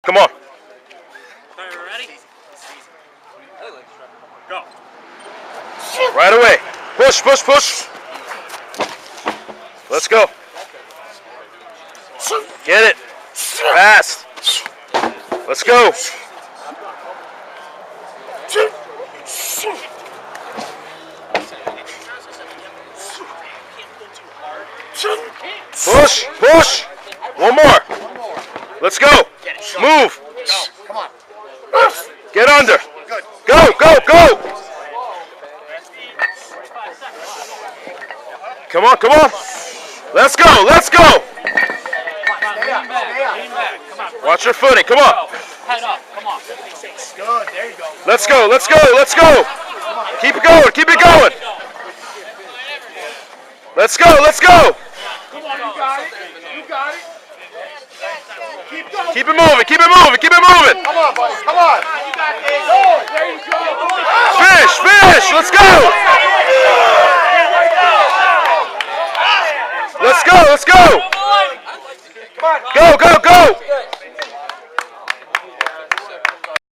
Come on. Ready? Go. Right away. Push, push, push. Let's go. Get it. Fast. Let's go. Push, push. One more. Let's go. Move. Come on. Get under. Good. Go, go, go. Come on, come on. Let's go, let's go. Stay up. Stay up. Come on. Watch your footing. Come on. Head up. Come on. Good. There you go. Let's go, let's go, let's go. Keep it going, keep it going. Let's go, let's go. Come on, you got it. You got it. Keep going. Keep it moving, keep it moving, keep it moving. Come on, buddy. Come on. You got this. Good. There you go. Finish, finish, let's go. Let's go, let's go. Come on. Go, go, go.